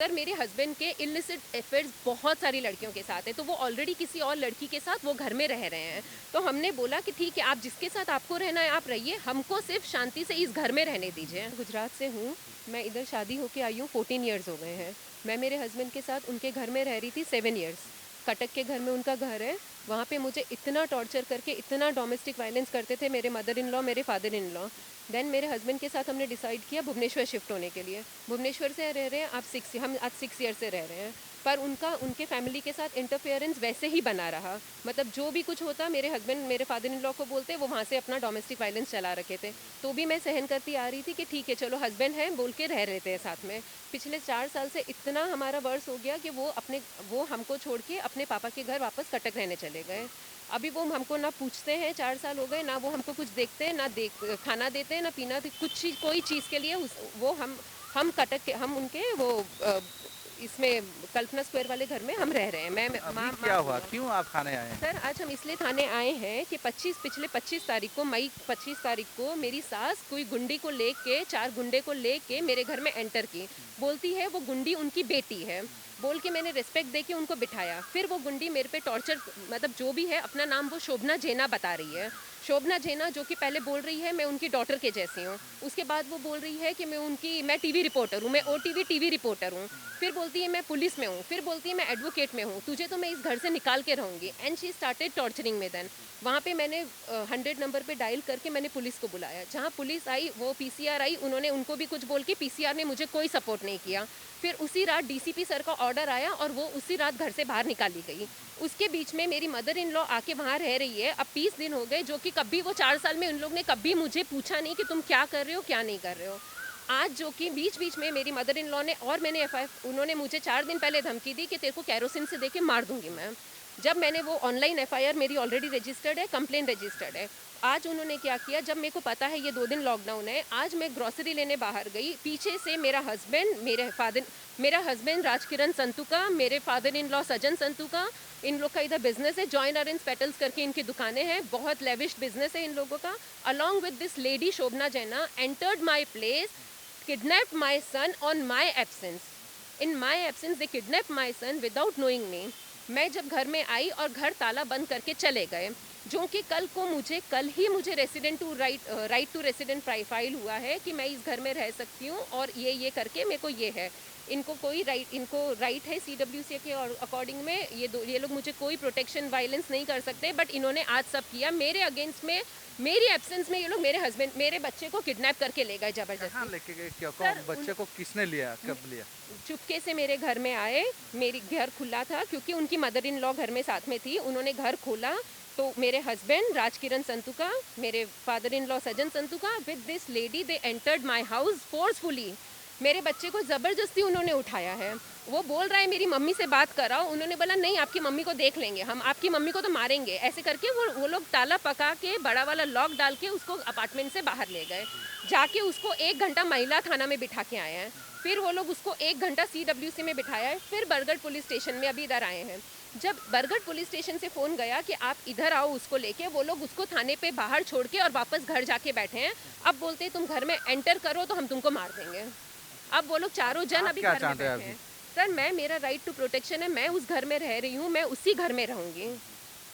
Sir मेरे husband के illicit affairs बहुत सारी लड़कियों के साथ है, तो वो ऑलरेडी किसी और लड़की के साथ वो घर में रह रहे हैं। तो हमने बोला कि ठीक है, आप जिसके साथ आपको रहना है आप रहिए, हमको सिर्फ शांति से इस घर में रहने दीजिए। गुजरात से हूँ, मैं इधर शादी होके आई हूँ, 14 ईयर्स हो गए हैं। मैं मेरे हस्बैंड के साथ उनके घर में रह रही थी 7 ईयर्स। कटक के घर में उनका घर है। वहाँ पे मुझे इतना टॉर्चर करके इतना डोमेस्टिक वायलेंस करते थे मेरे मदर इन लॉ, मेरे फादर इन लॉ। देन मेरे हस्बैंड के साथ हमने डिसाइड किया भुवनेश्वर शिफ्ट होने के लिए। भुवनेश्वर से रह रहे हैं आप हम आज 6 ईयर से रह रहे हैं। पर उनके फैमिली के साथ इंटरफेरेंस वैसे ही बना रहा। मतलब जो भी कुछ होता मेरे हस्बैंड मेरे फादर इन लॉ को बोलते, वो वहाँ से अपना डोमेस्टिक वायलेंस चला रखे थे। तो भी मैं सहन करती आ रही थी कि ठीक है चलो हस्बैंड है बोल के रह लेते हैं साथ में। पिछले 4 साल से इतना हमारा वर्ष हो गया कि वो हमको छोड़ के अपने पापा के घर वापस कटक रहने चले गए। अभी वो हमको ना पूछते हैं, 4 साल हो गए, ना वो हमको कुछ देखते हैं, ना खाना देते हैं, ना पीना, कुछ चीज़ कोई चीज़ के लिए वो हम कटक के हम उनके वो इसमें कल्पना स्क्वायर वाले घर में हम रह रहे हैं। मैं अभी माँ क्या माँ हुआ? क्यों आप थाने आए हैं? सर आज हम इसलिए थाने आए हैं कि पिछले 25 तारीख को, मई 25 तारीख को मेरी सास कोई गुंडी को लेके, 4 गुंडे को लेके मेरे घर में एंटर की। बोलती है वो गुंडी उनकी बेटी है। बोल के मैंने रिस्पेक्ट दे के उनको बिठाया। फिर वो गुंडी मेरे पे टॉर्चर, मतलब जो भी है, अपना नाम वो शोभना जेना बता रही है। शोभना जेना जो कि पहले बोल रही है मैं उनकी डॉटर के जैसी हूँ। उसके बाद वो बोल रही है कि मैं टीवी रिपोर्टर हूँ, मैं ओटीवी टीवी रिपोर्टर हूँ। फिर बोलती है मैं पुलिस में हूँ, फिर बोलती है मैं एडवोकेट में हूँ, तुझे तो मैं इस घर से निकाल के रहूँगी। एंड शी स्टार्टेड टॉर्चरिंग में। देन वहाँ पे मैंने 100 नंबर पे डायल करके मैंने पुलिस को बुलाया। जहाँ पुलिस आई, वो पीसीआर आई, उन्होंने उनको भी कुछ बोल के पीसीआर ने मुझे कोई सपोर्ट नहीं किया। फिर उसी रात डीसीपी सर का ऑर्डर आया और वो उसी रात घर से बाहर निकाली गई। उसके बीच में मेरी मदर इन लॉ आके वहाँ रह रही है। अब 20 दिन हो गए, जो कि कभी वो 4 साल में उन लोग ने कभी मुझे पूछा नहीं कि तुम क्या कर रहे हो क्या नहीं कर रहे हो। आज जो कि बीच बीच में मेरी मदर इन लॉ ने और मैंने उन्होंने मुझे 4 दिन पहले धमकी दी कि तेरे को कैरोसिन से दे के मार दूंगी मैं। जब मैंने वो ऑनलाइन एफआईआर मेरी ऑलरेडी रजिस्टर्ड है, कंप्लेन रजिस्टर्ड है। आज उन्होंने क्या किया, जब मेरे को पता है ये 2 दिन लॉकडाउन है, आज मैं ग्रोसरी लेने बाहर गई, पीछे से मेरा हस्बैंड राजकिरण संतु का, मेरे फादर इन लॉ सजन संतु का, इन लोग का इधर बिजनेस है, जॉइन अरेंज पेटल्स करके इनकी दुकानें हैं, बहुत लेविश बिजनेस है इन लोगों का। अलॉन्ग विद दिस लेडी शोभना जैना entered my place, kidnapped my son on my absence. In my absence they kidnapped my son without knowing me. मैं जब घर में आई और घर ताला बंद करके चले गए, जो कि कल ही मुझे राइट टू रेसिडेंट फाइल हुआ है कि मैं इस घर में रह सकती हूँ और ये करके मेरे को ये है। इनको राइट है सीडब्ल्यूसी के अकॉर्डिंग में, ये लोग मुझे कोई प्रोटेक्शन वायलेंस नहीं कर सकते, बट इन्होंने आज सब किया मेरे अगेंस्ट में। मेरी एब्सेंस में ये लोग मेरे बच्चे को किडनैप करके ले गए कहाँ जबरदस्ती। लेके गए? क्या सर बच्चे को किसने लिया? कब लिया? चुपके से मेरे घर में आए। मेरी घर खुला था क्योंकि उनकी मदर इन लॉ घर में साथ में थी। उन्होंने घर खोला तो मेरे हस्बैंड राजकिरण संतु का, मेरे फादर इन लॉ सजन संतु का, with this lady they entered my house forcefully. मेरे बच्चे को ज़बरदस्ती उन्होंने उठाया है। वो बोल रहा है मेरी मम्मी से बात कराओ, उन्होंने बोला नहीं आपकी मम्मी को देख लेंगे हम, आपकी मम्मी को तो मारेंगे। ऐसे करके वो लोग ताला पका के बड़ा वाला लॉक डाल के उसको अपार्टमेंट से बाहर ले गए। जाके उसको 1 घंटा महिला थाना में बिठा के आए हैं। फिर वो लोग उसको 1 घंटा सीडब्ल्यूसी में बिठाया है। फिर बरगढ़ पुलिस स्टेशन में अभी इधर आए हैं। जब बरगढ़ पुलिस स्टेशन से फ़ोन गया कि आप इधर आओ उसको लेके, वो लोग उसको थाने पे बाहर छोड़ के और वापस घर जाके बैठे हैं। अब बोलते तुम घर में एंटर करो तो हम तुमको मार देंगे। अब वो लोग चारों जन आप अभी क्या घर में चाहते हैं बैठे अभी? हैं। सर मेरा राइट टू प्रोटेक्शन है, मैं उस घर में रह रही हूँ, मैं उसी घर में रहूँगी।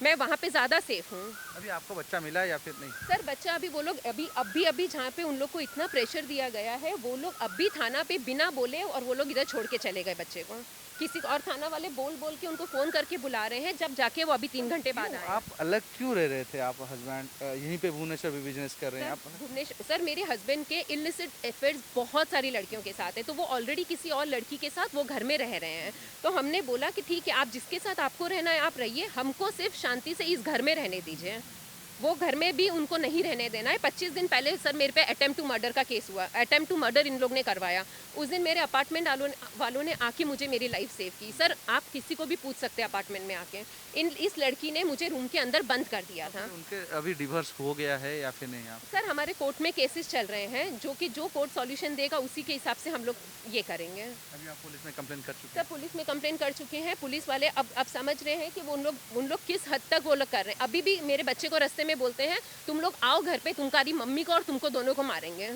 मैं वहाँ पे ज़्यादा सेफ हूँ। अभी आपको बच्चा मिला या फिर नहीं? सर बच्चा अभी वो लोग अभी जहाँ पे उन लोग को इतना प्रेशर दिया गया है, वो लोग अभी थाना पे बिना बोले और वो लोग इधर छोड़ के चले गए बच्चे को। किसी और थाना वाले बोल के उनको फ़ोन करके बुला रहे हैं, जब जाके वो अभी 3 घंटे बाद आए। आप अलग क्यों रह रहे थे? आप हस्बैंड यहीं पे भुवनेश्वर में बिजनेस कर रहे हैं आप? सर मेरे हस्बैंड के इलिसिट अफेयर्स बहुत सारी लड़कियों के साथ है, तो वो ऑलरेडी किसी और लड़की के साथ वो घर में रह रहे हैं। तो हमने बोला कि ठीक है, आप जिसके साथ आपको रहना है आप रहिए, हमको सिर्फ शांति से इस घर में रहने दीजिए। वो घर में भी उनको नहीं रहने देना है। 25 दिन पहले सर मेरे पे अटेम्प्ट टू मर्डर का केस हुआ। अटेम्प्ट टू मर्डर इन लोग ने करवाया। उस दिन मेरे अपार्टमेंट वालों ने आके मुझे मेरी लाइफ सेव की। सर आप किसी को भी पूछ सकते हैं अपार्टमेंट में आके। इस लड़की ने मुझे रूम के अंदर बंद कर दिया था। उनके अभी डिवोर्स हो गया है या फिर नहीं? आप सर हमारे कोर्ट में केसेस चल रहे हैं, जो कोर्ट सॉल्यूशन देगा उसी के हिसाब से हम लोग ये करेंगे। अभी आप पुलिस में कंप्लेन कर चुके सर हैं? पुलिस में कंप्लेन कर चुके हैं। पुलिस वाले अब समझ रहे हैं कि वो उन लोग किस हद तक वो लोग कर रहे हैं। अभी भी मेरे बच्चे को रास्ते में बोलते हैं तुम लोग आओ घर पे, तुम्हारी मम्मी को और तुमको दोनों को मारेंगे।